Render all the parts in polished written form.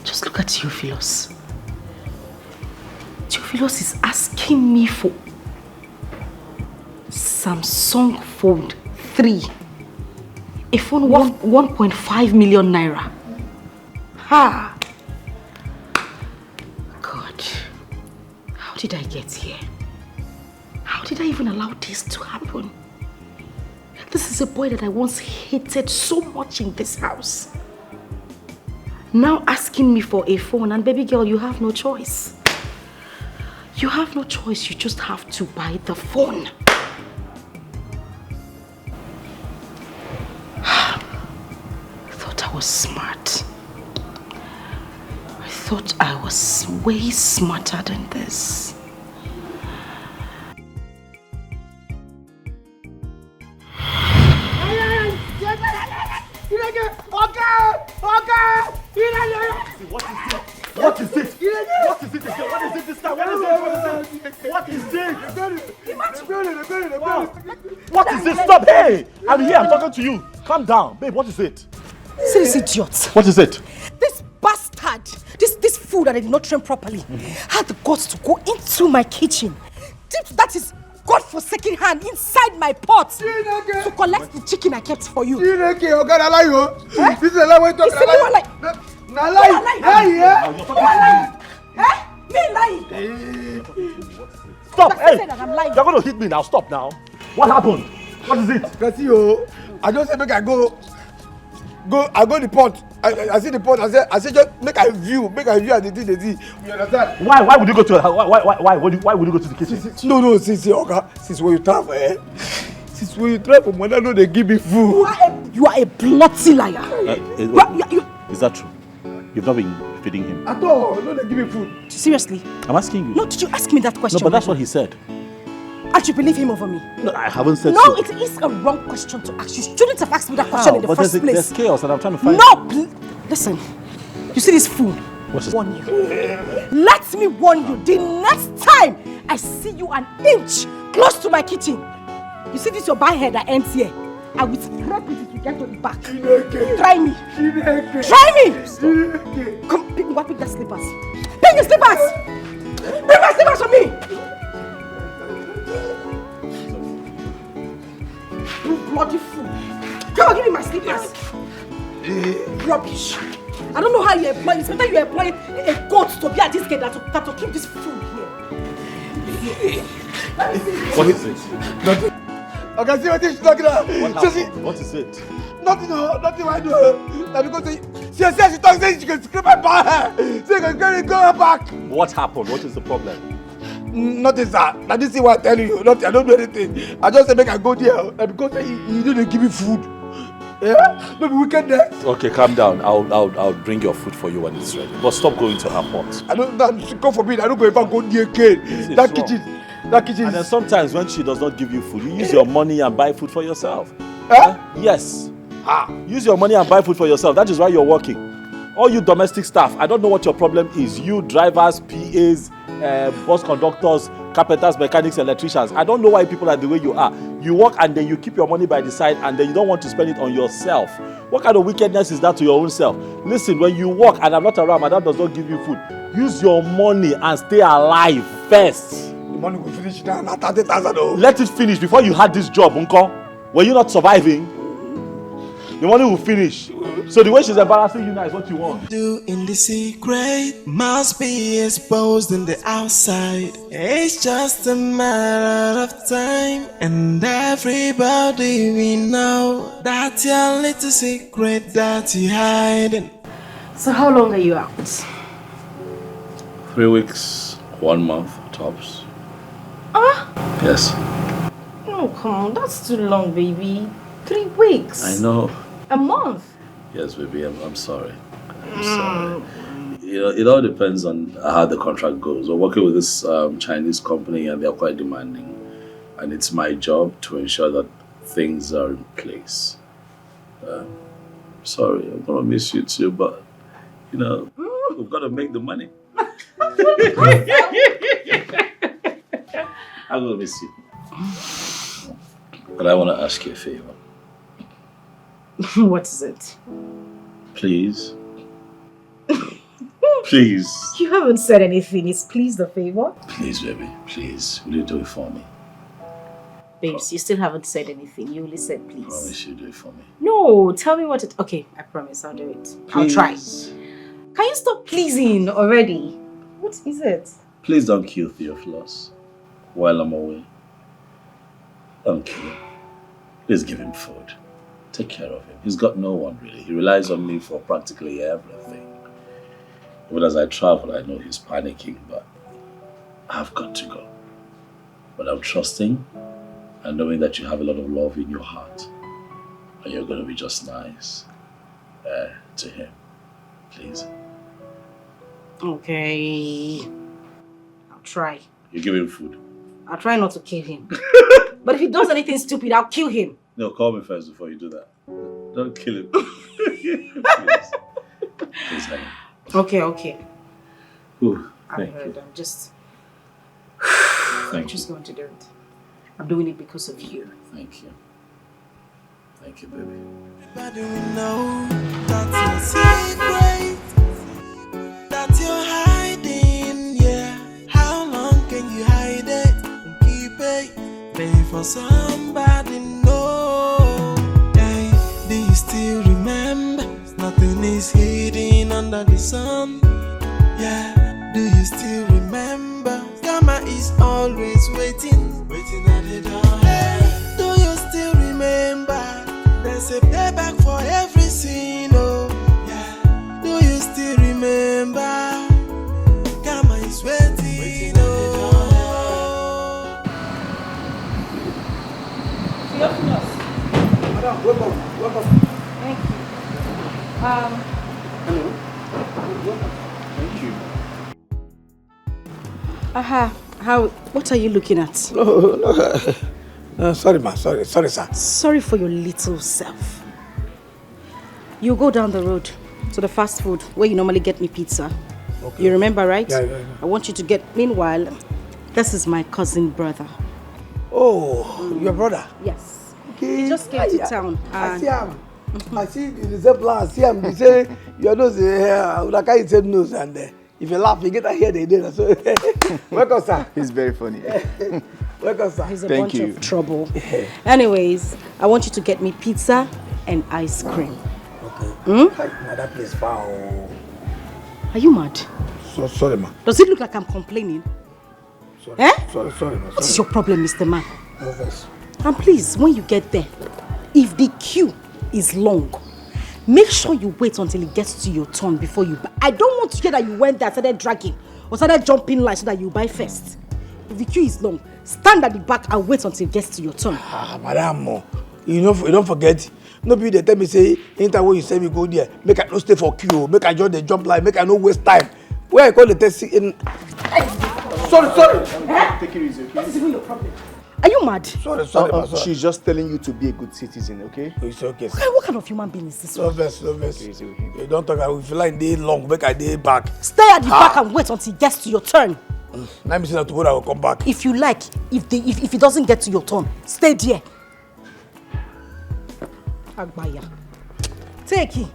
Just look at Theophilus. Theophilus is asking me for Samsung Fold 3. A phone worth 1.5 million naira. Ha! God, how did I get here? How did I even allow this to happen? This is a boy that I once hated so much in this house. Now asking me for a phone, and baby girl, you have no choice. You have no choice, you just have to buy the phone. I thought I was smart. I thought I was way smarter than this. What is it? What is it again? What is it this time? What is it? What is this? What is this? Stop! Hey! I'm here, I'm talking to you. Calm down. Babe, what is it? See this idiot. What is it? This bastard, this fool that I did not train properly, had the guts to go into my kitchen. That is God-forsaken hand inside my pot to collect the chicken I kept for you. This is a lie we're talking about. Na lie. Me lying. Stop! Hey! You're going to hit me now. Stop now. What happened? What is it? I just said make I go the pot. I see the pot. I said just make I view at the thing they see. You understand? Why would you go to why would you go to the kitchen? No, see, Oga. Since when you travel, Since when you travel, mother know they give me food. You are a bloody liar. Is that true? You've not been feeding him? At all. No, they give me food. Seriously? I'm asking you. No, did you ask me that question? No, but that's what he said. And you believe him over me? No, I haven't said so. No, it is a wrong question to ask. You shouldn't have asked me that question in the first place. There's chaos and I'm trying to find... No! Listen. You see this fool? What is warn you. Let me warn you. The next time I see you an inch close to my kitchen, you see this your bad head that ends here, I will scrape it to get to the back. Try me. Try me. Come, pick that slippers. Pick the slippers. Bring my slippers for me. You bloody fool. Come on, give me my slippers. Rubbish. I don't know how you employ. It's better you employ a goat to be at this gate than to keep this fool here. What is it? Nothing. I can see what she's talking about. What is it? Nothing I do. Now because she says she talks, she can scrape my back. She can go back. What happened? What is the problem? Nothing, sir. Now this is what I'm telling you. Nothing. I don't do anything. I just say make I go there. Now because you didn't give me food. Yeah? Maybe wickedness. Okay, calm down. I'll bring your food for you when it's ready. But stop going to her pot. I don't. God forbid. I don't go ever go near again. That kitchen. And then sometimes when she does not give you food, you use your money and buy food for yourself. Yes. Use your money and buy food for yourself. That is why you're working. All you domestic staff, I don't know what your problem is. You drivers, PAs, bus conductors, carpenters, mechanics, electricians. I don't know why people are the way you are. You work and then you keep your money by the side and then you don't want to spend it on yourself. What kind of wickedness is that to your own self? Listen, when you work and I'm not around, my dad does not give you food. Use your money and stay alive first. The money will finish now, not 30,000. Let it finish before you had this job, Uncle. Were you not surviving? The money will finish. So the way she's embarrassing you now is what you want. Do in the secret must be exposed in the outside. It's just a matter of time, and everybody we know that your little secret that you're hiding. So how long are you out? 3 weeks, 1 month tops. Yes. Oh, come on, that's too long, baby. 3 weeks. I know. A month. Yes, baby, I'm sorry. I'm sorry. You know, it all depends on how the contract goes. We're working with this Chinese company and they're quite demanding. And it's my job to ensure that things are in place. Sorry, I'm going to miss you too, but, you know, we've got to make the money. I'm going to miss you. But I want to ask you a favor. What is it? Please. Please. You haven't said anything. Is please the favor? Please, baby. Please. Will you do it for me? Babes, you still haven't said anything. You only said please. Promise you do it for me. No, tell me what it... Okay, I promise I'll do it. Please. I'll try. Can you stop pleasing already? What is it? Please don't kill Theophilus while I'm away. Don't kill him. Please give him food. Take care of him. He's got no one really. He relies on me for practically everything. Even as I travel, I know he's panicking, but I've got to go. But I'm trusting and knowing that you have a lot of love in your heart. And you're going to be just nice to him. Please. Okay. I'll try. You give him food. I'll try not to kill him. But if he does anything stupid, I'll kill him. No, call me first before you do that. Don't kill him. Please. Please, honey. Okay. Ooh, I thank heard. you. I'm just Thank just you. going to do it. I'm doing it because of you. Thank you. Thank you, baby. Everybody will know that's your secret, that you're hiding, yeah. How long can you hide it and keep it? Pay for somebody, no. Hey, do you still remember? Nothing is hidden under the sun. Yeah, do you still remember? Karma is always waiting at the door. Hey, do you still remember? There's a payback for every sin, oh. Yeah, do you still remember? Karma is waiting at the door. Theophilus. Madam, welcome. Thank you. Hello. Welcome. Thank you. What are you looking at? No, sorry, ma. Sorry, sir. Sorry for your little self. You go down the road to the fast food where you normally get me pizza. Okay. You remember, right? Yeah. I want you to get... Meanwhile, this is my cousin brother. Oh, your brother? Yes. Okay. He just came to town. I see him. I see the resemble. I see him. He say your nose here. Like I said nose, and if you laugh, you get a hair. They did. So welcome, sir. He's very funny. Welcome, sir. He's a Thank bunch you. of trouble. Anyways, I want you to get me pizza and ice cream. Okay. Now that place far. Are you mad? So sorry, ma. Does it look like I'm complaining? Sorry. Eh? Sorry, ma. What is your problem, Mr. Man? No verse. And please, when you get there, if the queue is long, make sure you wait until it gets to your turn before you buy. I don't want to hear that you went there, started dragging, or started jumping line so that you buy first. If the queue is long, stand at the back and wait until it gets to your turn. Madam, you don't forget. No people they tell me say, anytime when you say me go there, make I no stay for queue, make I join the jump line, make I no waste time. Where I call the taxi in. Sorry. Take it easy, okay? What is even your problem? Are you mad? Sorry. She's just telling you to be a good citizen, okay? It's okay, sir. What kind of human being is this No one? verse. Okay. You don't talk. I feel like day long, make I day back. Stay at the back and wait until it gets to your turn. Let me see that tomorrow I will come back. If you like, if it doesn't get to your turn, stay there. Agbaya. Take it.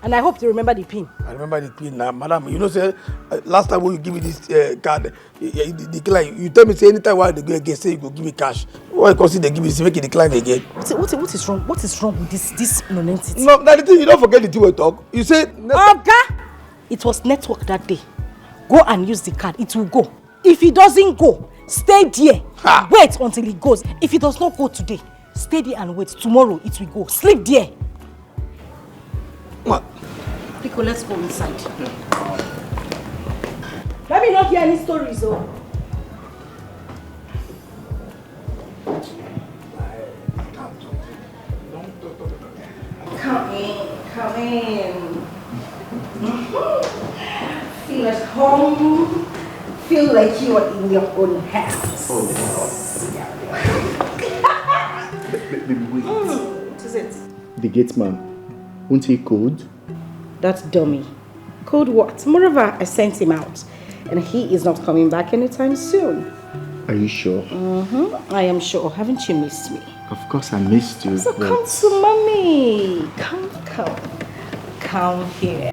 And I hope you remember the pin. I remember the pin now, madam. You know, say last time when you give me this card, the decline. You tell me say anytime while they go again, say you go give me cash. Why you consider they give me, say make it decline again? What is wrong? What is wrong with this nonentity? No, that the thing you don't forget the thing we talk. You say Oga, it was network that day. Go and use the card. It will go. If it doesn't go, stay there. Wait until it goes. If it does not go today, stay there and wait. Tomorrow it will go. Sleep there. what? Pico, let's go inside. Let me not hear any stories, though. Come in. Feel at home. Feel like you are in your own house. Baby, wait. What is it? The gate man, won't he code? That dummy. Code what? Moreover, I sent him out. And he is not coming back anytime soon. Are you sure? I am sure. Haven't you missed me? Of course I missed you. So but... come to mommy. Come. down here.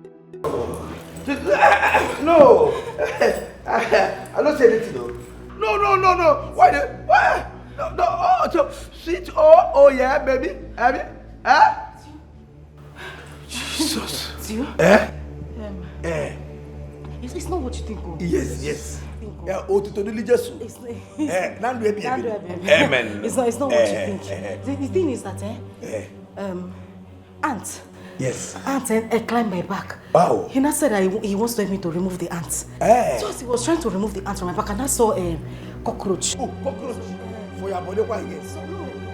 No. I don't say anything though. No. Why? No. Oh, so sweet. Oh yeah, baby. Have you? Huh? Jesus. Tio? It's not what you think. Yes. Yeah, to religious. Amen. It's not what you think. The thing is that ant. Yes. Ant climbed my back. Wow. He now said that he wants to help me to remove the ants. So as he was trying to remove the ants from my back, and I saw a cockroach. Oh, cockroach. For your body, why yes?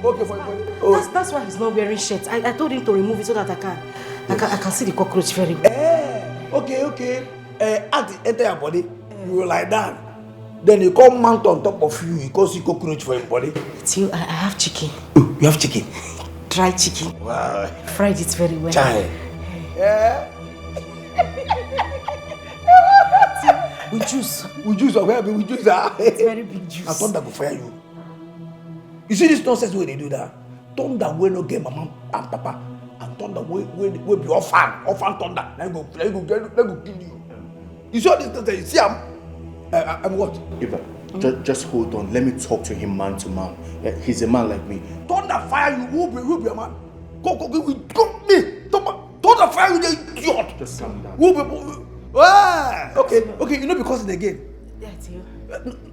Okay, for your body. That's why he's not wearing shirts. I told him to remove it so that I can see the cockroach very well. Okay. Ant enter your body, you will lie down. Then you come mount on top of you, you can see cockroach for your body. Tio, I have chicken. Oh, you have chicken? Dry chicken. Wow. Fried it very well. Chai. Yeah. With juice. With juice, It's very big juice. I thought that would fire you. You see this nonsense where they do that? Thunder will not get mama and papa. And thunder will be orphan thunder. Let go kill you. You see all this nonsense? You see I'm what? Eva, just hold on. Let me talk to him man to man. He's a man like me. Thunder fire you, who be a man? Go me. Thunder fire you, the idiot. Just calm down. Okay, you know because it again. Yeah, Tio.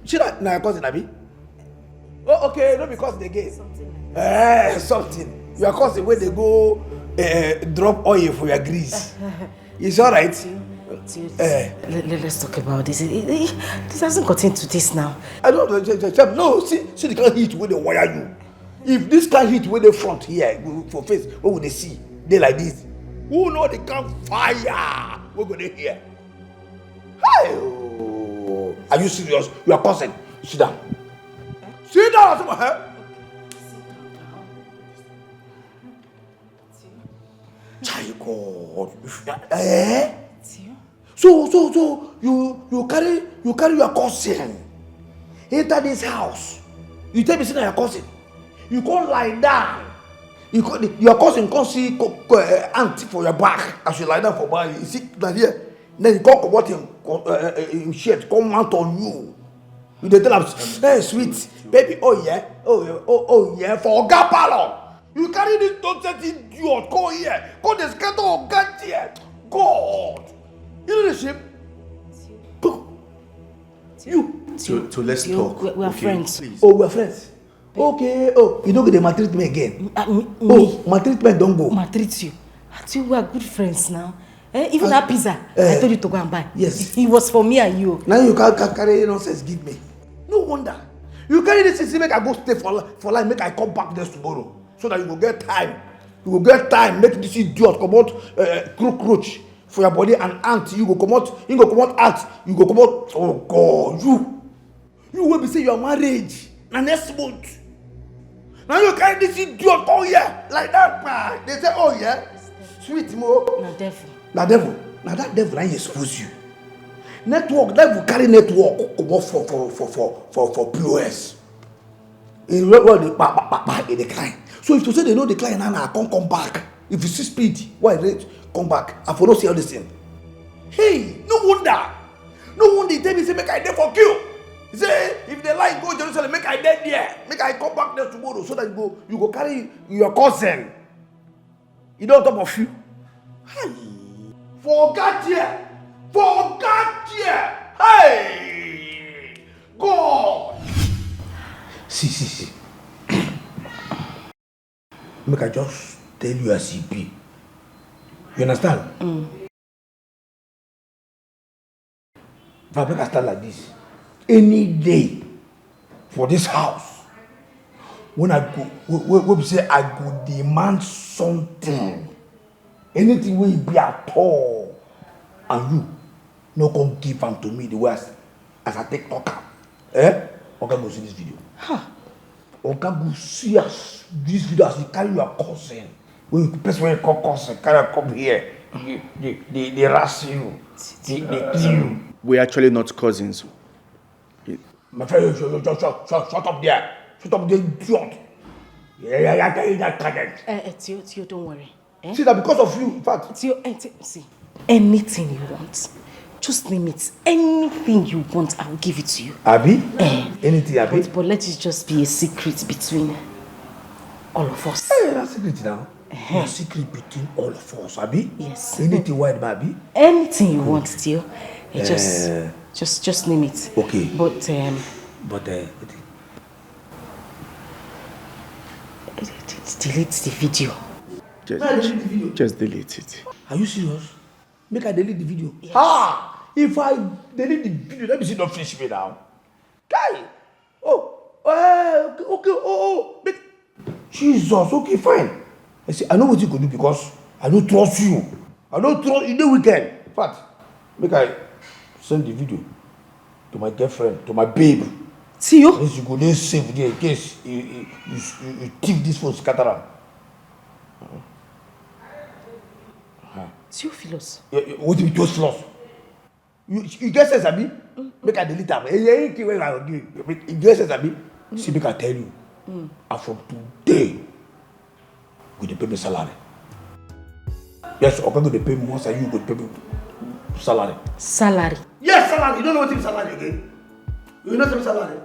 She not na cousin Abi. Oh, okay, not because the again. Something. Your cousin where they go drop oil for your grease. It's all right. Let's talk about this. This hasn't got into this now. I don't know. No, see the kind of heat where they wire you. If this kind of heat where they front here for face, what would they see? They like this. Who know they can fire? What go they hear? Hey, oh. Are you serious? You are cousin. Sit down. Sit down. God. So you carry your cousin enter this house. You tell me say na your cousin. You can't lie down. Your cousin can't see ant for your back as you lie down for back. You see that here. Then you can't come out him shirt come mount on you. You dey tell him, hey sweet baby, oh yeah, for Oga Palo. You carry this nonsense idiot, go here, go the scatter of God here. God, you know the shame? Go. You. So let's talk. We are friends. Please. Oh, we are friends. Okay. Oh, you don't get the maltreat me again. Maltreatment don't go. Maltreat you. We are good friends now. Even that pizza, I told you to go and buy. Yes. It was for me and you. Now you can't carry nonsense, give me. No wonder. You carry this thing, make I go stay for life, make I come back there tomorrow. So that you will get time. You will get time, make this idiot come out cockroach for your body and ant. You go come out ant. You go come out. Oh God, you will be say your marriage. Now next month. Now you carry this idiot come here like that. They say, oh yeah, sweet mo. Na devil. Now that devil, I expose you. Network, devil carry network come out for POS. In what they decline. So if you say they know decline now, I can't come back. If you see speed, why they come back? I follow see all this thing. Hey, no wonder they tell me say make I there for kill. He say if they like go Jerusalem, make I dead there, make I come back there tomorrow so that you go carry your cousin. You don't talk of you. Hey, forget here. Hey, God. See. Make I just tell you as it be. You understand? If I make a stand like this, any day for this house, when I go, we say I go demand something, anything will be at all, and you no come give them to me the way as I take talk. Okay, go see this video. Okay, go see us this video as you carry your cousin. When you person when you call cousin, carry come here. They harass you. They kill you. We're actually not cousins. My friend, shut up there. Shut up there, idiot. Yeah, I tell you that. Tio, don't worry. See that because of you, in fact. See, anything you want. Just name it. Anything you want, I'll give it to you. Abi? Anything, Abi? But let it just be a secret between all of us. Hey, that's secret now. A secret between all of us, Abi? Yes. Anything wide, Abi? Anything you want, still. Just name it. Okay. But delete the video. Just delete it. Are you serious? Make I delete the video. Yes. If I delete the video, let me see don't finish me now. Guy! Okay, Jesus, okay, fine. I say, I know what you could do because I don't trust you. I don't trust you the weekend. In fact, make I send the video to my girlfriend, to my babe. See you? Yes, you go there save there in case you thief this phone, scatter am. See you, Philos. What do you just lost? You get sense, Abi? Make I delete am. Anything wey I will do, you get sense, Abi? See, make I tell you. And from today, go dey pay me salary. Yes, Oga go dey pay me once and you go dey pay me salary. Salary? Yes, salary. You don't know what is salary again? You know what is salary?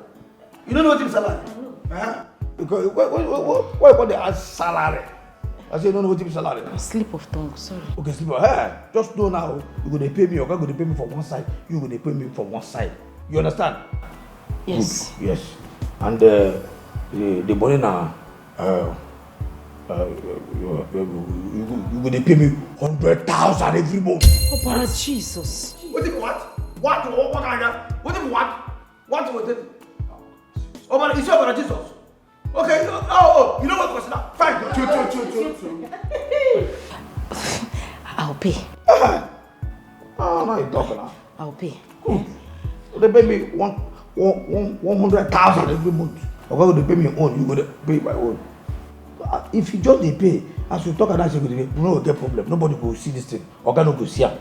You don't know what is salary? Huh? Because why you call the ask salary? I say you don't know what is salary. Slip of tongue, sorry. Okay, slip of hey, just know now. You go dey pay me, Oga go dey pay me for one side, you go dey pay me for one side. You understand? Yes. Good. Yes. And the money now, you go dey pay me 100,000 every month. Oh, but Jesus. What if what? What kind of? What if what? What was it? Oh, but it's your Jesus. Okay. You know what was that? Fine. I'll pay. Now you talking now. I'll pay. Cool. They pay me 100,000 every month. Or they pay me own, you go to pay my own. If you just they pay, as you talk about that, you no get problem. Nobody will see this thing. Oga no go see am.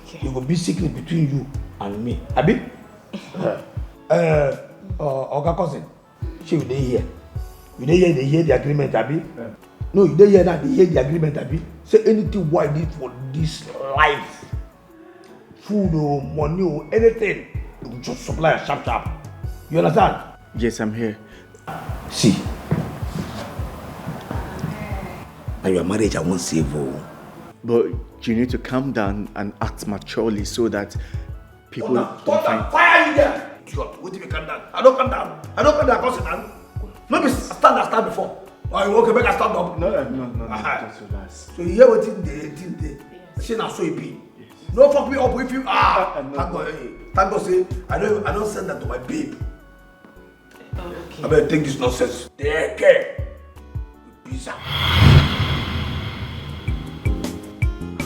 Okay. It will be secret between you and me. Abi? Oga cousin, she will dey here. You dey hear they hear the agreement, Abi? No, you dey hear that they hear the agreement, Abi? Say anything what I need for this life, food or money or anything, you will just supply a sharp. You understand? Yes, I'm here. See, now your marriage I won't save you. But you need to calm down and act maturely so that people don't find... Fire you there! What if you calm down? I don't calm down, cause it down. No be stand before. Oh, you okay, make I stand up? No, just relax. So you hear what they say now so it be. Yes. No fuck me up if you thank God say I don't send that to my babe. Okay. I better take this nonsense. Take care. Pizza.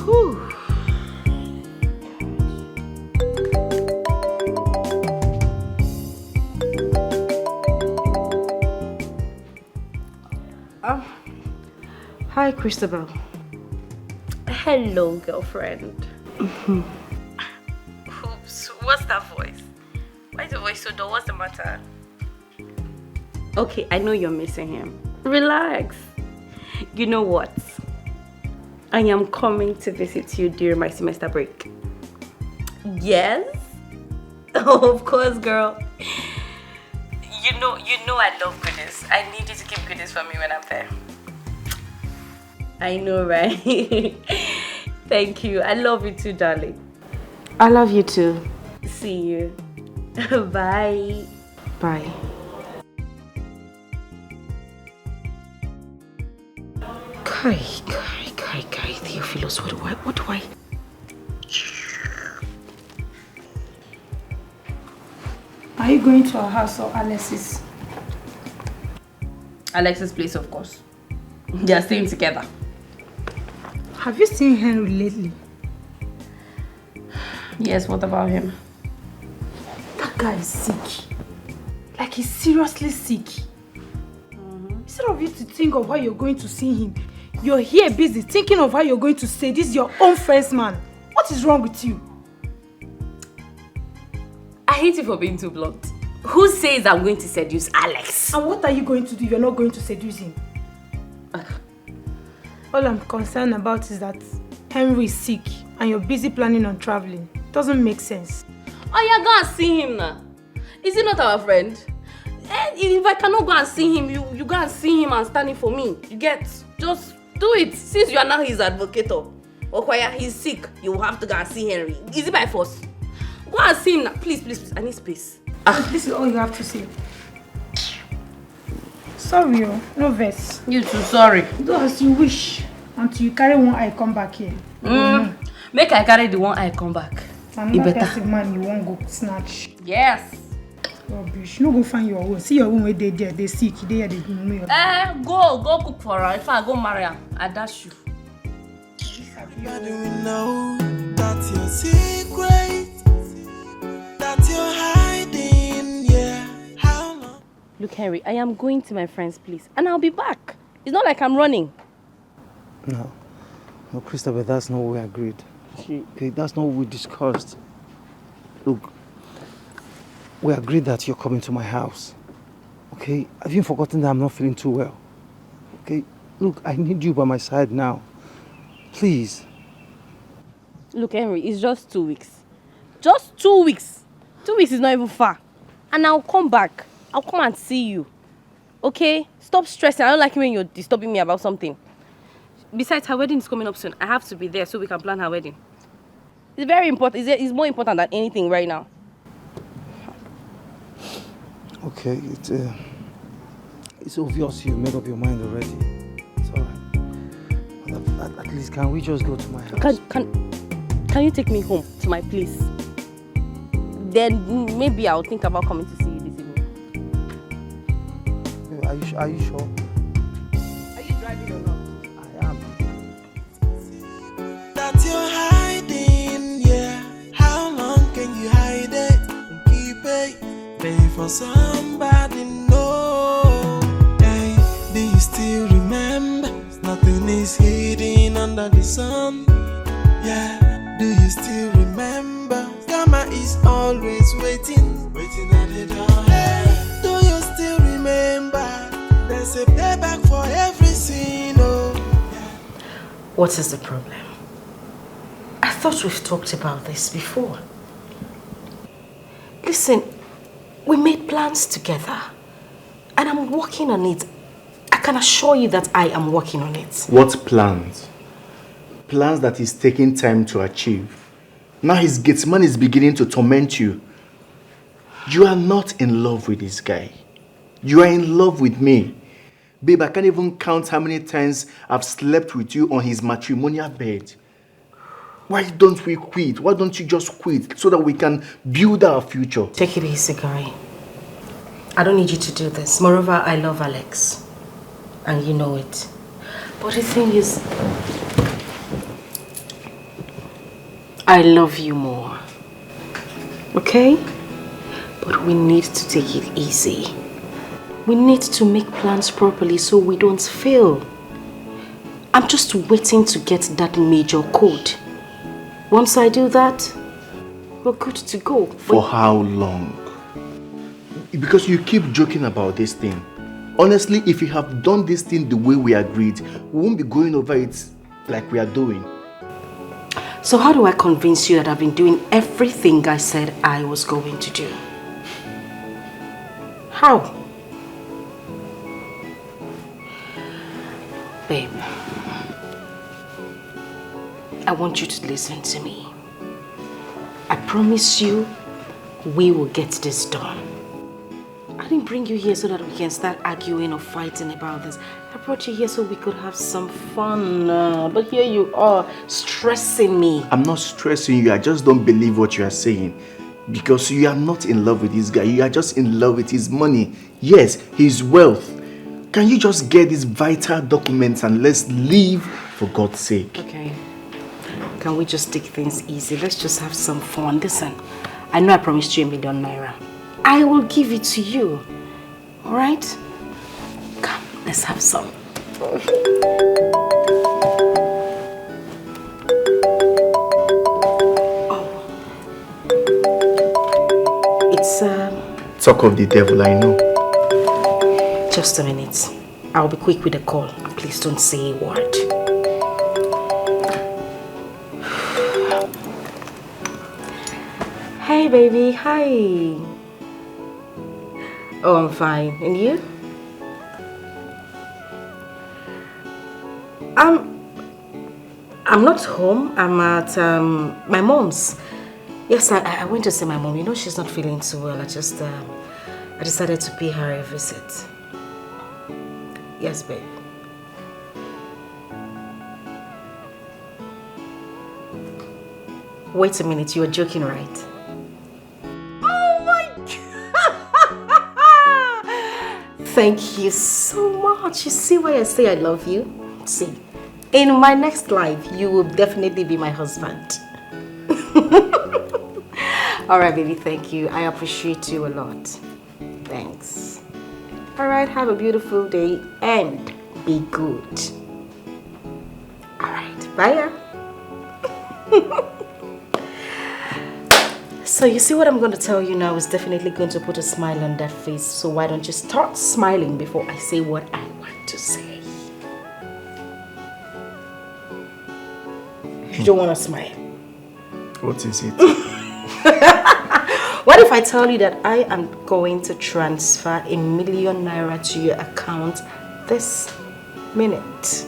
Whew. Hi, Christabel. Hello, girlfriend. Oops, what's that voice? Why is the voice so dull? What's the matter? Okay, I know you're missing him. Relax. You know what? I am coming to visit you during my semester break. Yes? Oh, of course, girl. You know I love goodies. I need you to keep goodies for me when I'm there. I know, right? Thank you. I love you too, darling. I love you too. See you. Bye. Bye. Kai, Theophilus, what do I? Are you going to our house or Alex's? Alex's place, of course. They are staying together. Have you seen Henry lately? Yes, what about him? That guy is sick. Like he's seriously sick. Instead of you to think of how you're going to see him, you're here busy thinking of how you're going to say this is your own friend's man. What is wrong with you? I hate you for being too blunt. Who says I'm going to seduce Alex? And what are you going to do if you're not going to seduce him? All I'm concerned about is that Henry is sick and you're busy planning on traveling. Doesn't make sense. Oh yeah, go and see him now. Is he not our friend? And if I cannot go and see him, you go and see him and stand in for me. You get? Just do it. Since you are now his advocate. Okwaya, he's sick. You will have to go and see Henry. Is it by force? Go and see him now. Please, please, please. I need space. This is all you have to say. Sorry, no verse. You too, sorry. Do as you wish. Until you carry one eye, come back here. Make I carry the one eye come back. Another person man you won't go snatch. Yes. Rubbish. No go find your own. See your own where they there. They sick. They are the Go cook for her. If I go marry her, I dash you. How do we know that's your secret? That you're hiding, yeah. How long? Look, Henry, I am going to my friend's place and I'll be back. It's not like I'm running. No, Christopher, that's not what we agreed. Okay, that's not what we discussed. Look, we agreed that you're coming to my house. Okay, have you forgotten that I'm not feeling too well? Okay, look, I need you by my side now. Please. Look, Henry, it's just 2 weeks. Just 2 weeks. 2 weeks is not even far. And I'll come back. I'll come and see you. Okay? Stop stressing. I don't like it when you're disturbing me about something. Besides, her wedding is coming up soon. I have to be there so we can plan her wedding. It's very important. It's more important than anything right now. Okay, it's obvious you've made up your mind already. It's alright. But at least, can we just go to my house? Can you take me home to my place? Then maybe I'll think about coming to see you this evening. Are you sure? Are you driving or not? I am. That you're hiding, yeah. How long can you hide it and keep it? Pay for somebody, no. Hey, do you still remember? Nothing is hidden under the sun. Yeah, do you still remember? Karma is always waiting at the door. Hey, do you still remember? There's a payback for every sin, oh. Yeah. What is the problem? I thought we've talked about this before. Listen, we made plans together and I'm working on it. I can assure you that I am working on it. What plans? Plans that is taking time to achieve. Now his Gateman is beginning to torment you. You are not in love with this guy. You are in love with me. Babe, I can't even count how many times I've slept with you on his matrimonial bed. Why don't we quit? Why don't you just quit so that we can build our future? Take it easy, guy. I don't need you to do this. Moreover, I love Alex. And you know it. But the thing is, I love you more. Okay? But we need to take it easy. We need to make plans properly so we don't fail. I'm just waiting to get that major code. Once I do that, we're good to go. For how long? Because you keep joking about this thing. Honestly, if you have done this thing the way we agreed, we won't be going over it like we are doing. So how do I convince you that I've been doing everything I said I was going to do? How? Babe, I want you to listen to me. I promise you, we will get this done. I didn't bring you here so that we can start arguing or fighting about this. I brought you here so we could have some fun. But here you are, stressing me. I'm not stressing you. I just don't believe what you are saying. Because you are not in love with this guy. You are just in love with his money. Yes, his wealth. Can you just get these vital documents and let's leave for God's sake? Okay. Can we just take things easy? Let's just have some fun. Listen, I know I promised you ₦1 million. I will give it to you. Alright? Come, let's have some. Oh. It's Talk of the devil, I know. Just a minute. I'll be quick with the call. Please don't say a word. Hi, baby. Hi. Oh, I'm fine. And you? I'm not home. I'm at my mom's. Yes, I went to see my mom. You know she's not feeling too well. I decided to pay her a visit. Yes, babe. Wait a minute, you are joking, right? Oh my God! Thank you so much. You see why I say I love you? See, in my next life, you will definitely be my husband. Alright, baby, thank you. I appreciate you a lot. Thanks. Alright, have a beautiful day and be good. Alright, bye. So you see what I'm going to tell you now is definitely going to put a smile on that face. So why don't you start smiling before I say what I want to say? You don't want to smile. What is it? What if I tell you that I am going to transfer ₦1 million to your account this minute?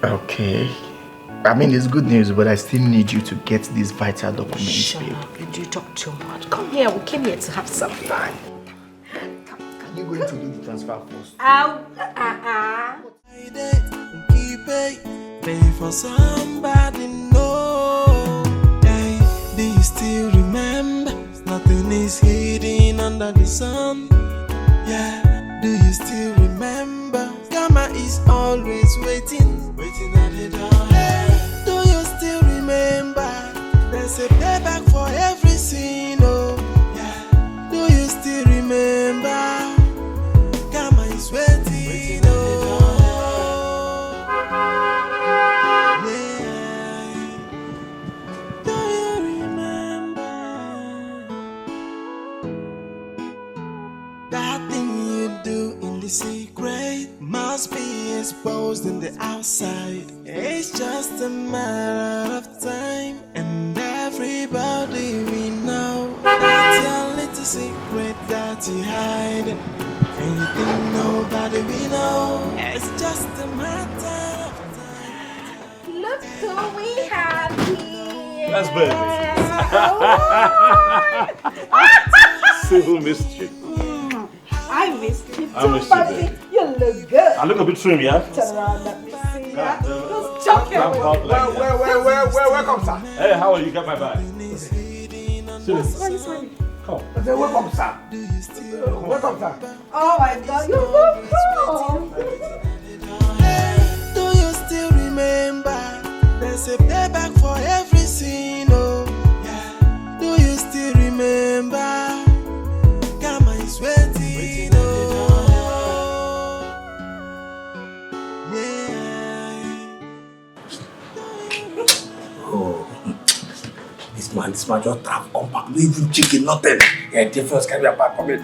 Okay. I mean, it's good news, but I still need you to get these vital documents, Shut babe. up, you do talk too much. Come here, we came here to have some fun. Are you going to do the transfer first? Pay for somebody, no. Hey, do you still remember? Nothing is hidden under the sun. Yeah, do you still remember? Karma is always waiting at the door. Hey, do you still remember? There's a payback for every sin, oh. Yeah, do you still remember? Karma is waiting, oh. The secret must be exposed in the outside. It's just a matter of time, and everybody we know that's your little secret that you hide. Anything nobody we know, it's just a matter of time. Look who we have here. That's baby. Civil mystery. I missed you I too, missed you, baby. baby. You look good. I look a bit trim, yeah? Turn around, let me see ya. God, Just jump here. Welcome, sir. Hey, how are you? Get my bag. Seriously. Come. I said, welcome, sir. Welcome, sir. Oh my God, you're so cool. Do you still remember? There's a payback for every sin, oh. Yeah. Do you still remember? Karma is waiting, oh. Yeah. Oh, this man just come back. No even chicken, nothing. Yeah, the first carry a back, come in.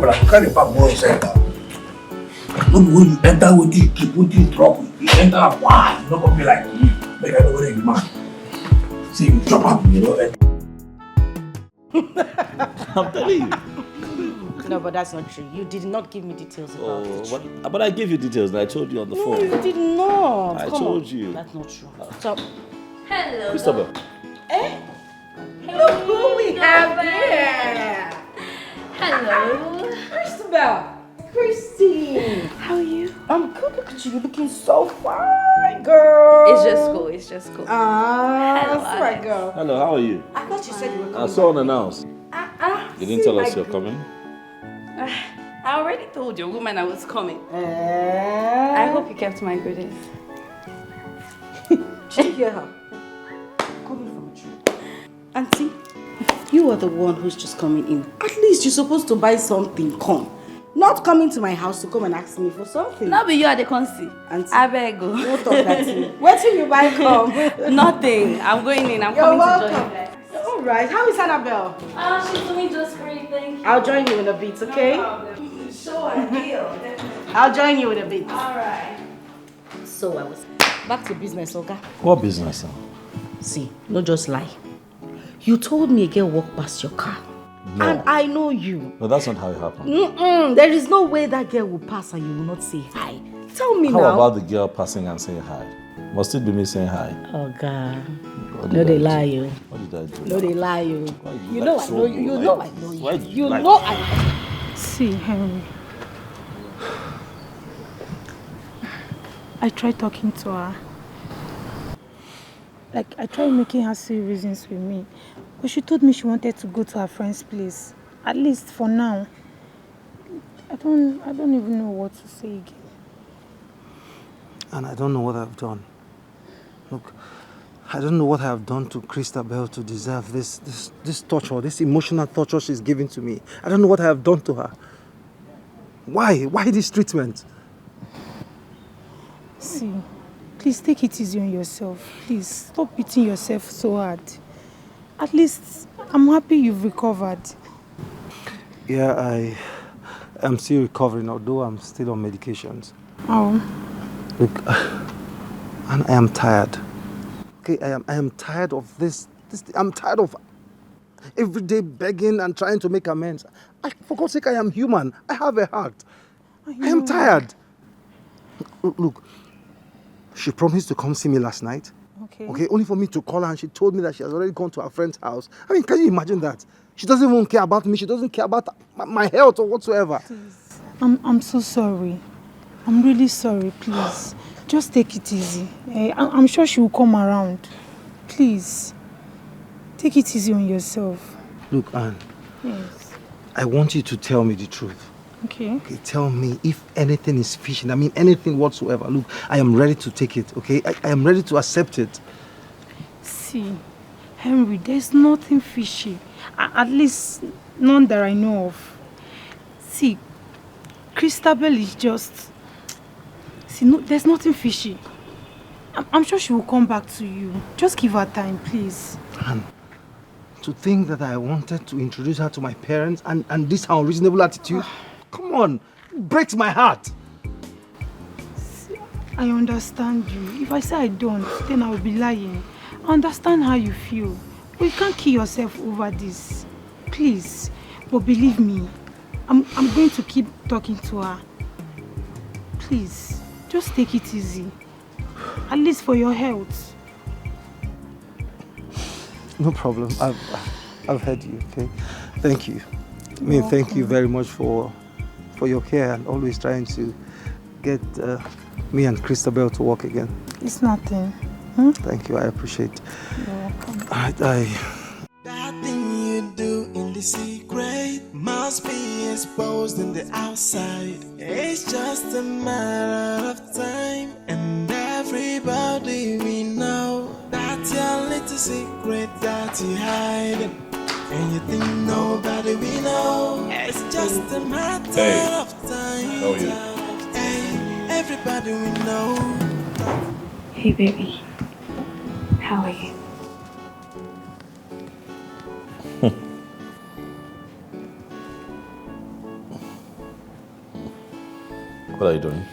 But I carry a back more inside now. When you enter with you, keep putting trouble. You enter a wow, you not gonna be like, make I know where you man. See, you drop up, you know. I'm telling you. No, but that's not true. You did not give me details about it. But I gave you details and I told you on the No, phone. you did not. I Come told on. you. That's not true. So, Hello. Christopher. Look who we have here. Hello. Christabel. Christine. how are you? I'm good. Look at you. You're looking so fine, girl. It's just cool. It's just cool. Hello, That's right, Alex. girl. Hello, how are you? I thought you said you were coming. I saw unannounced. You didn't tell us you're my coming. I already told your woman I was coming. I hope you kept my goodies. Did you hear her? Coming from a tree. Auntie, you are the one who's just coming in. At least you're supposed to buy something. Come. Not coming to my house to come and ask me for something. Now be you at the consi. Auntie. I beg go. Don't talk that to me. Where till you buy come? Nothing. I'm going in. I'm You're coming welcome. to join you guys. All right. How is Annabelle? She's doing just great. Thank you. I'll join you in a bit, okay? Sure, I will. I'll join you in a bit. All right. So I was back to business, Oga. What business? See, no just lie. You told me a girl walked past your car. No. And I know you. No, that's not how it happened. There is no way that girl will pass and you will not say hi. Tell me How now. about the girl passing and saying hi? Must it be me saying hi? Oh God. What No, did they I lie do? you. What did I do? No, they lie you. Why You like know I so know you. You like- know I know Why you. do You like- know I. See, Henry. I tried talking to her. Like, I tried making her see reasons with me. But she told me she wanted to go to her friend's place. At least for now. I don't even know what to say again. And I don't know what I've done. Look, I don't know what I have done to Christabel to deserve this torture, this emotional torture she's giving to me. I don't know what I have done to her. Why? Why this treatment? See, please take it easy on yourself. Please, stop beating yourself so hard. At least, I'm happy you've recovered. Yeah, I am still recovering, although I'm still on medications. Oh. Look, and I am tired. Okay, I am tired of this. I'm tired of every day begging and trying to make amends. For God's sake, I am human. I have a heart. I am tired. Look, she promised to come see me last night. Okay, only for me to call her, and she told me that she has already gone to her friend's house. I mean, can you imagine that? She doesn't even care about me. She doesn't care about my health or whatsoever. Please. I'm so sorry. I'm really sorry, please. Just take it easy. I'm sure she will come around. Please. Take it easy on yourself. Look, Anne. Yes. I want you to tell me the truth. Okay. Tell me if anything is fishy. I mean, anything whatsoever. Look, I am ready to take it, okay? I am ready to accept it. See, Henry, there's nothing fishy. At least, none that I know of. See, Christabel is just... See, no, there's nothing fishy. I'm sure she will come back to you. Just give her time, please. And to think that I wanted to introduce her to my parents and this her unreasonable attitude, come on, it breaks my heart. See, I understand you. If I say I don't, then I will be lying. I understand how you feel. But you can't kill yourself over this. Please. But believe me, I'm going to keep talking to her. Please, just take it easy. At least for your health. No problem. I've heard you, okay? Thank you. I mean, thank you very much for your care and always trying to get me and Christabel to work again. It's nothing. Thank you. I appreciate it. You're welcome. That thing you do in the secret must be exposed in the outside. It's just a matter of time, and everybody we know that's your little secret that you hide, and you think nobody we know. It's just a matter of time. How are you? Hey, everybody we know. Hey baby, how are you? What are you doing?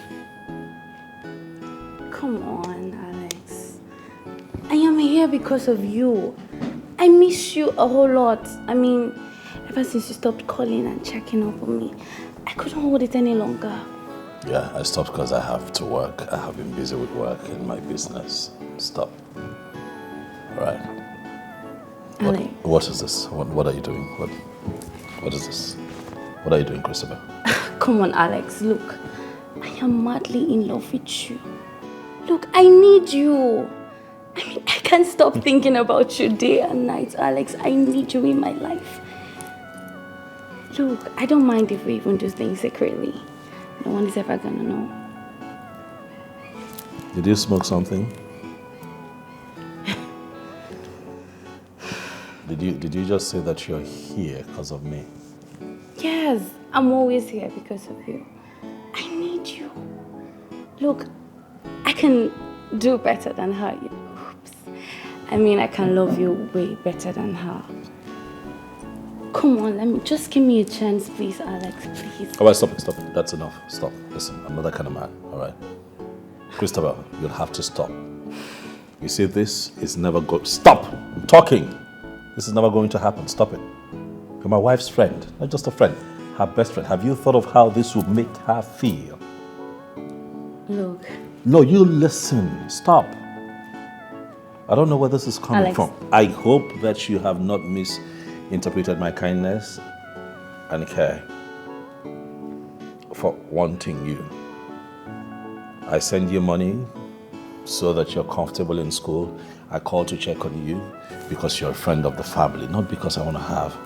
Come on, Alex. I am here because of you. I miss you a whole lot. I mean, ever since you stopped calling and checking up on me, I couldn't hold it any longer. Yeah, I stopped because I have to work. I have been busy with work in my business. Stop. Right. Alex. What is this? What are you doing? What is this? What are you doing, Christabel? Come on, Alex. Look, I am madly in love with you. Look, I need you. I mean, I can't stop thinking about you day and night, Alex. I need you in my life. Look, I don't mind if we even do things secretly. No one is ever gonna know. Did you smoke something? Did you just say that you're here because of me? Yes, I'm always here because of you. I need you. Look, I can do better than her. Oops. I mean, I can love you way better than her. Come on, just give me a chance, please, Alex, please. All right, stop. That's enough. Stop. Listen, I'm not that kind of man, all right? Christabel, you'll have to stop. You see, this is never good. Stop! I'm talking. This is never going to happen. Stop it. You're my wife's friend, not just a friend, her best friend. Have you thought of how this would make her feel? Look. No, you listen. Stop. I don't know where this is coming Alex. from. I hope that you have not misinterpreted my kindness and care for wanting you. I send you money so that you're comfortable in school. I call to check on you because you're a friend of the family, not because I want to have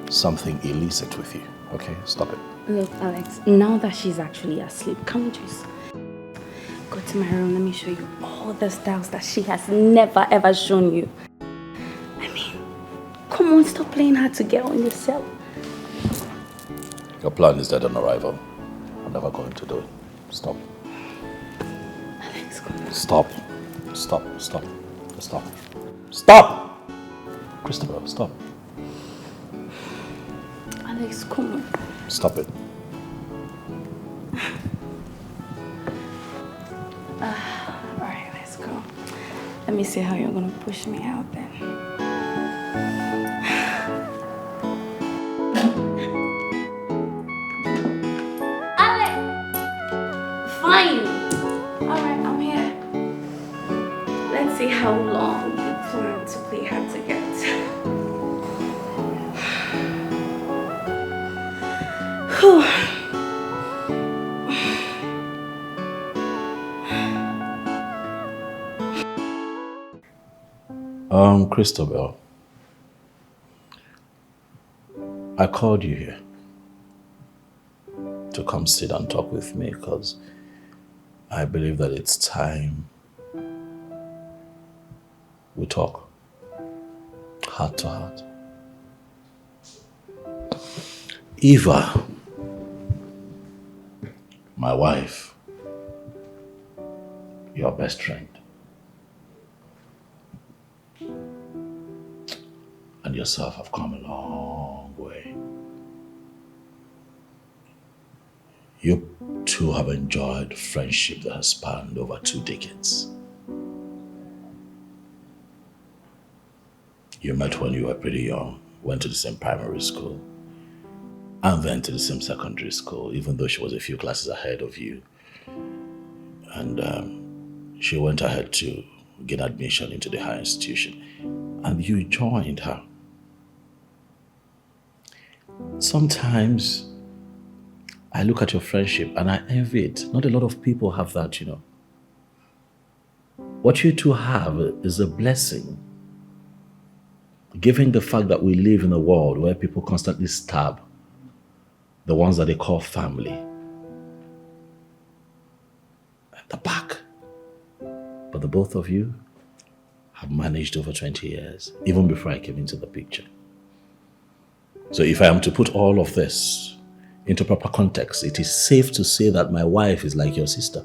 something illicit with you. Okay? Stop it. Look, Alex, now that she's actually asleep, can we just go to my room? Let me show you all the styles that she has never ever shown you. I mean, come on, stop playing hard to get on yourself. Your plan is dead on arrival. I'm never going to do it. Stop. Alex, come on. Stop. Stop. Stop. Stop. Stop! Christopher, stop. Alex, come on. Stop it. Alright, let's go. Let me see how you're gonna push me out then. Alex! Fine! Alright, I'm here. Let's see how long you plan to play hard to get. Whew. Christabel, I called you here to come sit and talk with me because I believe that it's time we talk heart to heart. Eva, my wife, your best friend, and yourself have come a long way. You two have enjoyed friendship that has spanned over 2 decades. You met when you were pretty young, went to the same primary school, and then to the same secondary school, even though she was a few classes ahead of you. And she went ahead to gain admission into the higher institution, and you joined her. Sometimes I look at your friendship and I envy it. Not a lot of people have that, you know. What you two have is a blessing, given the fact that we live in a world where people constantly stab the ones that they call family at the back. But the both of you have managed over 20 years, even before I came into the picture. So if I am to put all of this into proper context, it is safe to say that my wife is like your sister.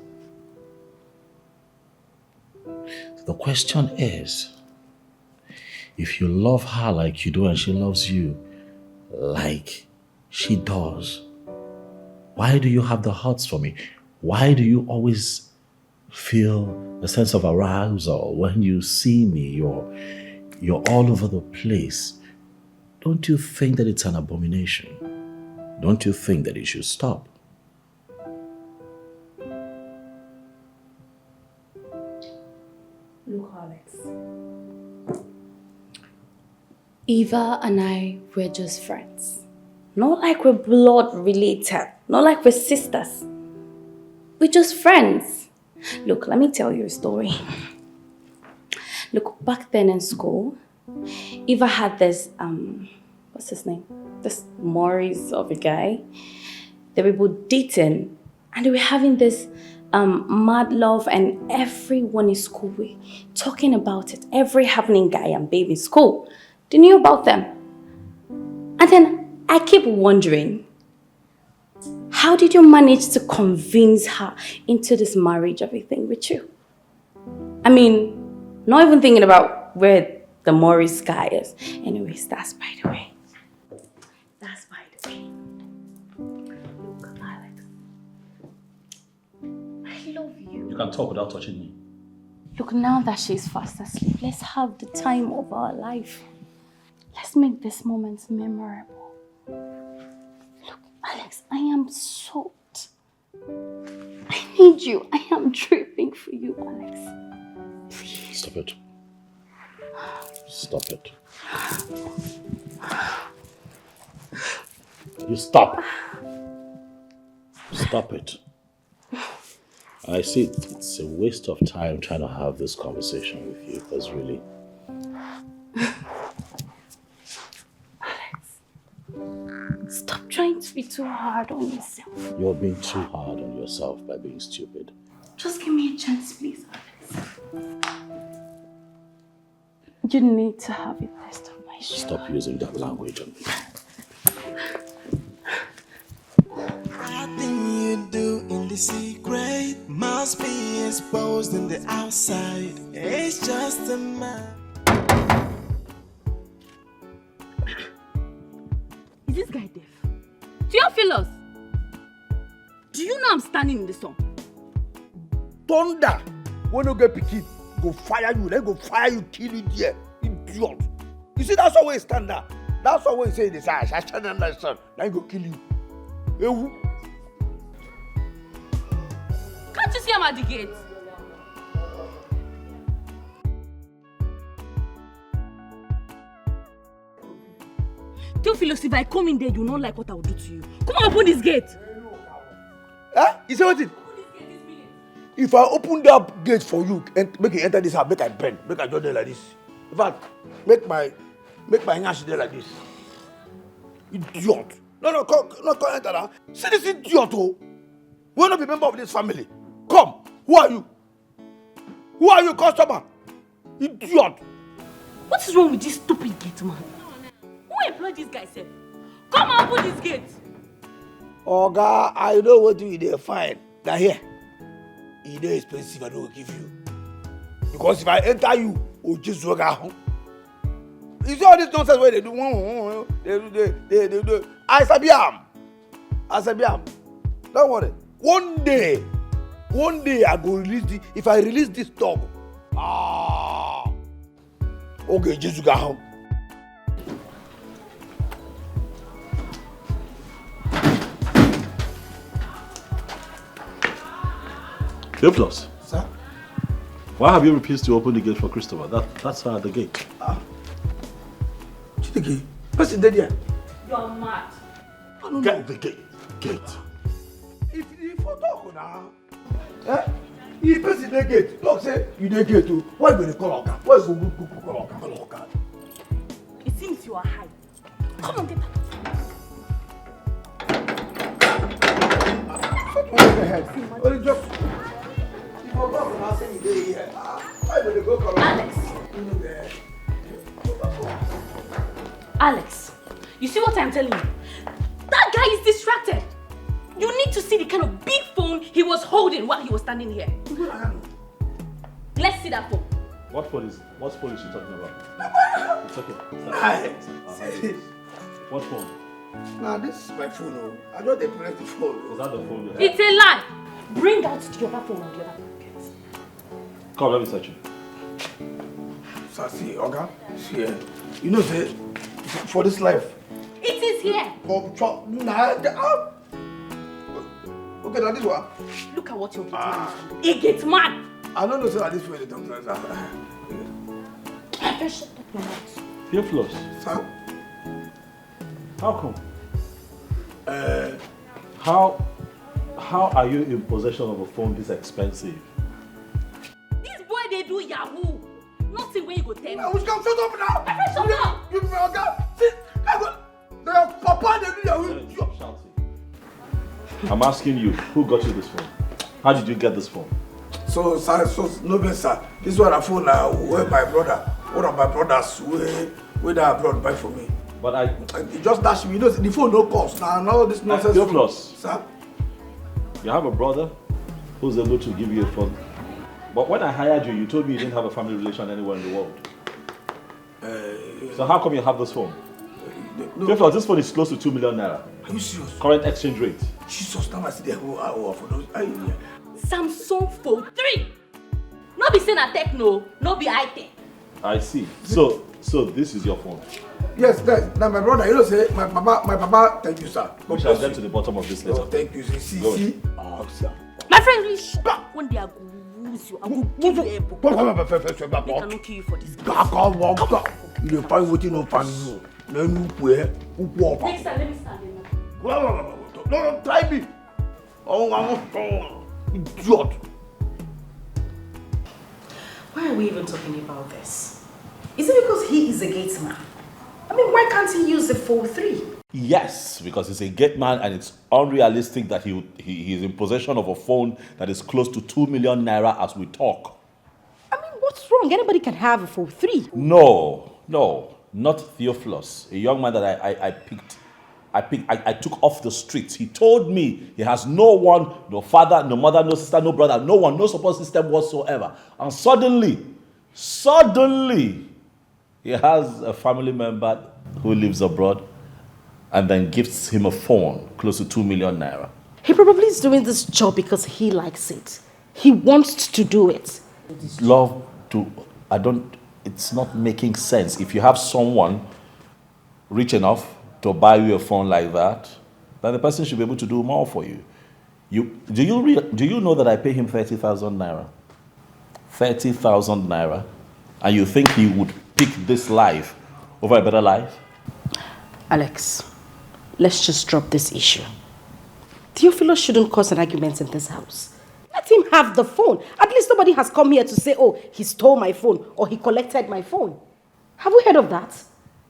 The question is, if you love her like you do and she loves you like she does, why do you have the hearts for me? Why do you always feel a sense of arousal when you see me? You're all over the place. Don't you think that it's an abomination? Don't you think that it should stop? Look, Alex. Eva and I were just friends. Not like we're blood related. Not like we're sisters. We're just friends. Look, let me tell you a story. Look, back then in school, Eva had this, what's his name? This Maurice of a guy. They were both dating and they were having this mad love, and everyone in school were talking about it. Every happening guy and babe in school, they knew about them. And then I keep wondering, how did you manage to convince her into this marriage, everything with you? I mean, not even thinking about where the Maurice guy is. Anyways, that's by the way. That's by the way. Look, Alex. I love you. You can talk without touching me. Look, now that she's fast asleep, let's have the time of our life. Let's make this moment memorable. Look, Alex, I am soaked. I need you. I am dripping for you, Alex. Please. Stop it. Stop it. You stop. Stop it. I see it's a waste of time trying to have this conversation with you because really... Alex, stop trying to be too hard on yourself. You're being too hard on yourself by being stupid. Just give me a chance, please, Alex. You need to have a taste of my sugar. Stop using that language on me. Nothing you do in the secret must be exposed in the outside. It's just a man. Is this guy deaf? Theophilus! Do you know I'm standing in the sun? Thunder! When you get picky, go fire you, then go fire you, kill you there. Idiot. You see, that's how we stand there. That's how we say this. I stand under the sun, then go kill you. Can't you see I'm at the gate? Theophilus, if I come in there, you not like what I will do to you. Come on, open this gate. Huh? You say what it? If I open that gate for you and make you enter this house, make I bend, make I just there like this. In fact, make my nyash there like this. Idiot. No, come enter now. See this idiot, oh. We will not be member of this family. Come. Who are you? Who are you, customer? Idiot. What is wrong with this stupid gate, man? Who employed this guy, sir? Come on, open this gate. Oga, I know what you dey find. Now here, it is expensive. I don't give you because if I enter you, oh just work out. You see all this nonsense where they do? They do. I sabi am. Don't worry. One day I go release the. If I release this dog, okay, just go home. Theophilus. Sir? Why have you refused to open the gate for Christopher? That's her at the gate. Chidiki, what's in there? You're mad. Get the gate. If you talk now, if person dey gate, talk say you dey gate too. Why you go dey call Oga? Why you go call Oga? It seems you are high. Come on, get back. What the heck? Only just. If you talk now, say you dey here. Why you go call Alex. Alex, you see what I'm telling you? That guy is distracted. You need to see the kind of big phone he was holding while he was standing here. Let's see that phone. What phone is she talking about? It's okay. What phone? Nah, this is my phone. I don't dey press the phone. Is that the phone you have? It's a lie. Bring out the other phone on the other pocket. Come, let me search it. So see, Oga, see, you know, say, for this life. It is here. Okay, now this one. Look at what you're getting. It gets mad. I don't know, sir, this way the doctor Shut up your mouth. Theophilus. Sir? How come? How are you in possession of a phone this expensive? This boy, they do Yahoo. Nothing where you go tell me. Which come shut up now? Shut up. You Oga. See, the papa they do Yahoo. Stop shouting. I'm asking you, who got you this phone? How did you get this phone? So, sir, no best, sir. This one I phone now where my brother, one of my brothers where that abroad buy for me. But he just dash me. You know, the phone no cost. Now this nonsense. Theophilus. Sir? You have a brother who's able to give you a phone. But when I hired you, you told me you didn't have a family relation anywhere in the world. So how come you have this phone? No. Theophilus, this phone is close to 2 million naira. Are you serious? Current exchange rate. Jesus, now I see the whole for those. Samsung Fold 3. Not be saying a techno, not be high tech. I see. So this is your phone. Yes, now my brother, you know, say, my papa, thank you, sir. We shall get to the bottom of this later. Oh, thank you, see. Oh, sir. My friend, really stop when they are going to lose you. I will give you a book. They cannot kill you for this. You find what you know, find you. Then you where? Next time, let me stand in. No, try me. Oh, idiot. Why are we even talking about this? Is it because he is a gate man? I mean, why can't he use the 4-3? Yes, because he's a gate man and it's unrealistic that he is in possession of a phone that is close to 2 million naira as we talk. I mean, what's wrong? Anybody can have a 4-3. No, not Theophilus, a young man that I took off the streets. He told me he has no one, no father, no mother, no sister, no brother, no one, no support system whatsoever. And suddenly, he has a family member who lives abroad and then gifts him a phone close to 2 million naira. He probably is doing this job because he likes it. He wants to do it. It's not making sense. If you have someone rich enough to buy you a phone like that, then the person should be able to do more for you. Do you know that I pay him 30,000 naira? 30,000 naira. And you think he would pick this life over a better life? Alex, let's just drop this issue. Theophilus shouldn't cause an argument in this house. Let him have the phone. At least nobody has come here to say, oh, he stole my phone or he collected my phone. Have we heard of that?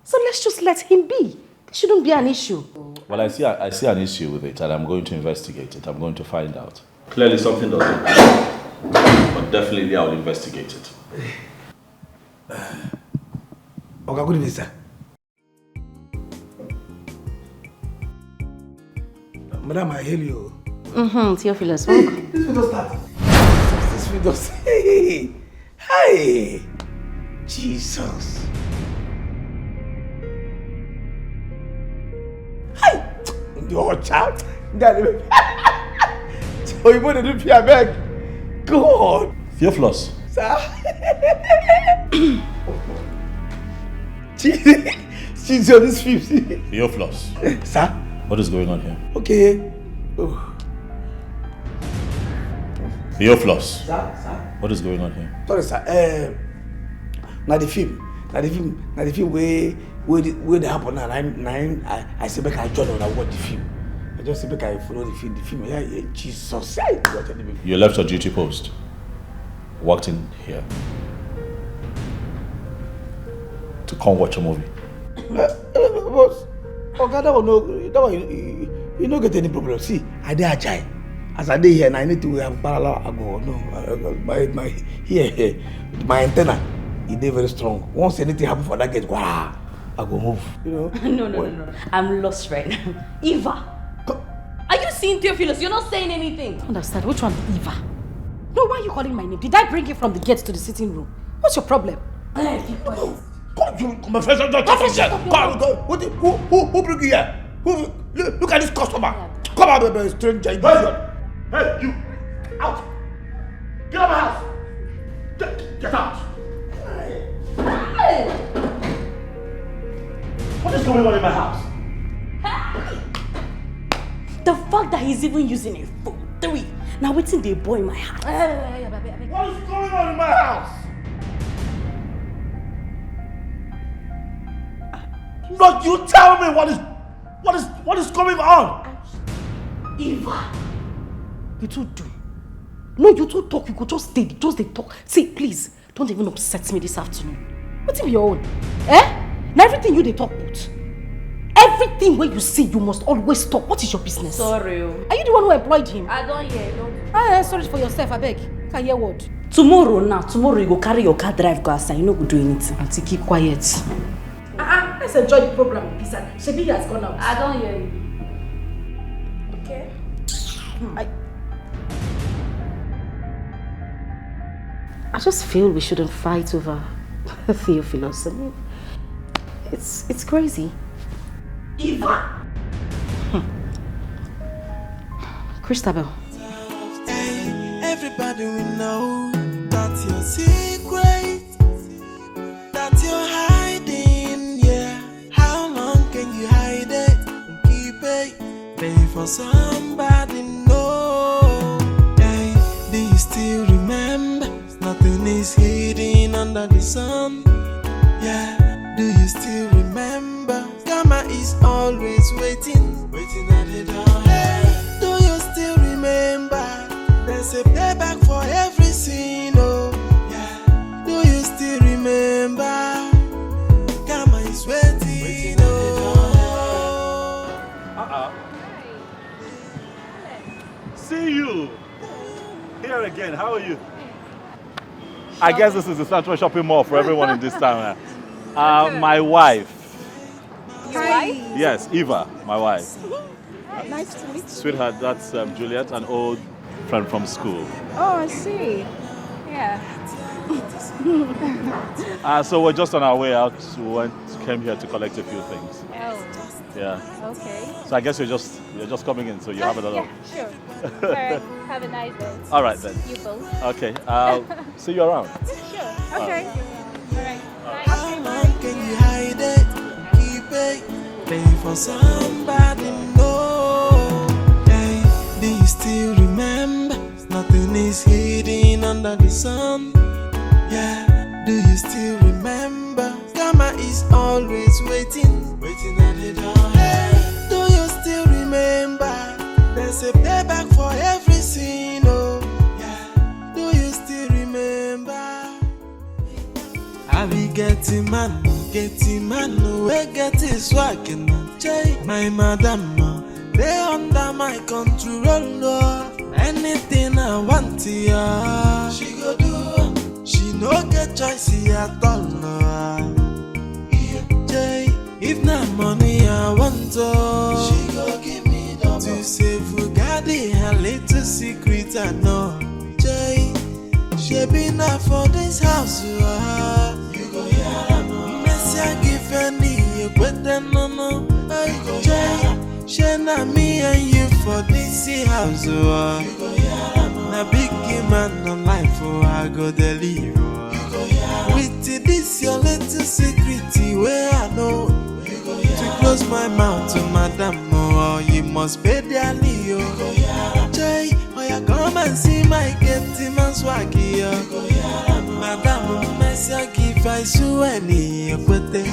So let's just let him be. It shouldn't be an issue. Well, I see an issue with it and I'm going to investigate it. I'm going to find out. Clearly something doesn't happen. But definitely I will investigate it. Okay, good evening, sir. Madam, I hail you. Theophilus, welcome. This video start. This video. Hey, Jesus. Hey, your child. So you want to do fear back? God. Theophilus. Sir. She's on this 50. Theophilus. Sir. What is going on here? Okay. Oh. Theophilus. Sir. What is going on here? Sorry, sir. Now the film where they happen now. I say make I join on. I watch the film. I just say make I follow the film. The film. Yeah, Jesus. You left your duty post. Walked in here to come watch a movie. Boss, okay, that one you don't get any problem. See, I dey agile. As I dey here, and I need to have parallel. I go no, my antenna, it dey very strong. Once anything happen for that gate, wow, I go move. You know? No. I'm lost right now. Eva, are you seeing Theophilus? You're not saying anything. I don't understand. Which one, Eva? No, why are you calling my name? Did I bring you from the gate to the sitting room? What's your problem? My friends are not talking here. Who bring you here? Look at this customer. Come out, baby, stranger. Hey, you! Out! Get out of my house! Get out! Hey! What is going on in my house? Hey! The fact that he's even using a phone. 3. Now what's in the boy in my house? What is going on in my house? No, you tell me what is going on? Eva, you two do. No, you two talk. You could just stay. Just they talk. See, please, don't even upset me this afternoon. What's in your own? Now everything you they talk about. Everything where you see, you must always stop. What is your business? Sorry. Are you the one who employed him? I don't hear. Sorry for yourself, I beg. Can hear what? Tomorrow you go carry your car drive go outside. You no go do anything. Auntie, keep quiet. Let's enjoy the program. Shebi has gone out. I don't hear you. Okay. I just feel we shouldn't fight over Theophilus. I mean, it's crazy. Eva! Christabel. Hey, everybody will know that's your secret, that you're hiding, yeah. for somebody know. Hey, do you still remember? Nothing is hidden under the sun. Yeah, do you still remember? Karma is always waiting, waiting at the door. Hey, do you still remember? There's a payback for every sin. Oh, yeah. Do you still remember? Karma is waiting. Oh. See you here again. How are you? I guess this is the central shopping mall for everyone in this town. My wife. Your wife? Yes, Eva, my wife. Nice to meet you. Sweetheart, that's Juliet, an old friend from school. Oh, I see. Yeah. So we're just on our way out. We came here to collect a few things. Oh. Yeah. Okay. So I guess you're just coming in, so you have a lot Yeah, of. sure. All right. Have a nice day. All right then. You both. Okay. I'll see you around. Sure. Okay. All right. How long can you hide it? Keep it. Pay for somebody know. Hey, do you still remember? Nothing is hidden under the sun. Yeah, do you still remember? Karma is always waiting, waiting at the door. Hey, do you still remember? There's a payback for every sin. Oh, yeah, do you still remember? I be getting man, we get his working. My madam, they under my control. No. Anything I want, yeah, she go do. She no get choice at all. No. Yeah, if not money I want, she go give me double. To safeguard her little secret I know. Jay, she be not for this house. You go here, no. Messi give any, but then no. Jay, she not me and you for this house. You go here, na big man on life. I go deliver. With this your little secret where I know. To close my mouth to madam, oh, you must pay dearly. Jay, oh, you come and see my Gateman swag here. Madam, Messi give I so any OT,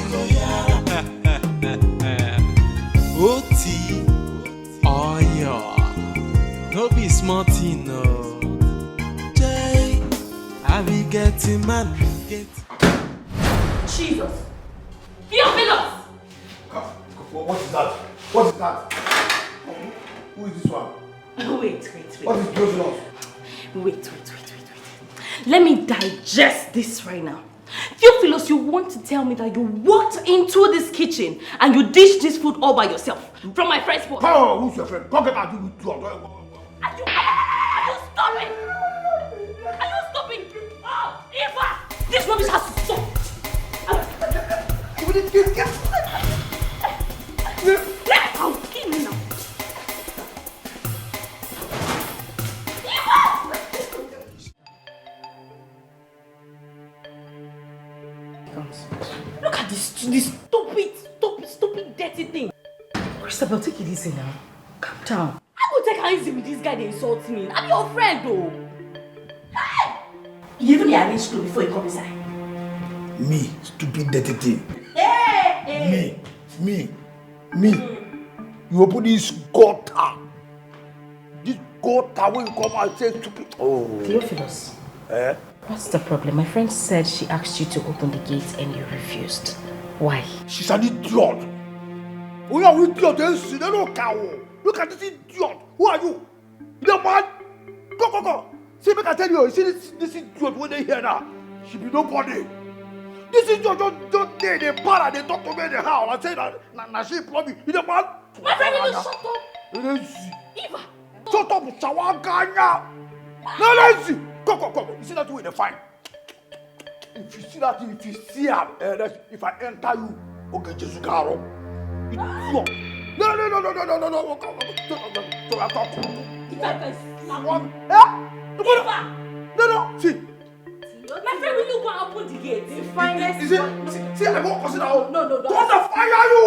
oh yeah, no be smart, no. Jay, I be getting man, get. Jesus! Theophilus! What is that? What is that? Who is this one? Wait. What is going on? Wait. Let me digest this right now. Theophilus, you want to tell me that you walked into this kitchen and you dished this food all by yourself from my friend's pot? Oh, who's your friend? Come get out with you. Are you stopping? Are you stopping? Oh, Eva! This rubbish has to stop! I'll kill you now. Look at this stupid, dirty thing. Christabel, take it easy now. Calm down. I go take her easy with this guy that insults me. I'm your friend though. Hey! You even arranged to before you come inside. Me, stupid dirty thing. Hey! Me. You open this gutter. This gutter when you come and say stupid. Oh. Theophilus. What's the problem? My friend said she asked you to open the gate and you refused. Why? She's an idiot. Oh, yeah, we idiot. They don't cow. Look at this idiot. Who are you? The man. Go. See, make I tell you. See this idiot when they hear now. She be nobody. This idiot don't they para. They talk to me in the house. I say that. Now she probably. You the man. My friend will shut up. Eva. Shut up, Shawaganya. No, let's see. Go. You see that way they fight. If you see that, if you see her, if I enter you, okay, just go. No. No. See. My friend, will you go and open the gate? See, I won't consider. No. Don't fire you.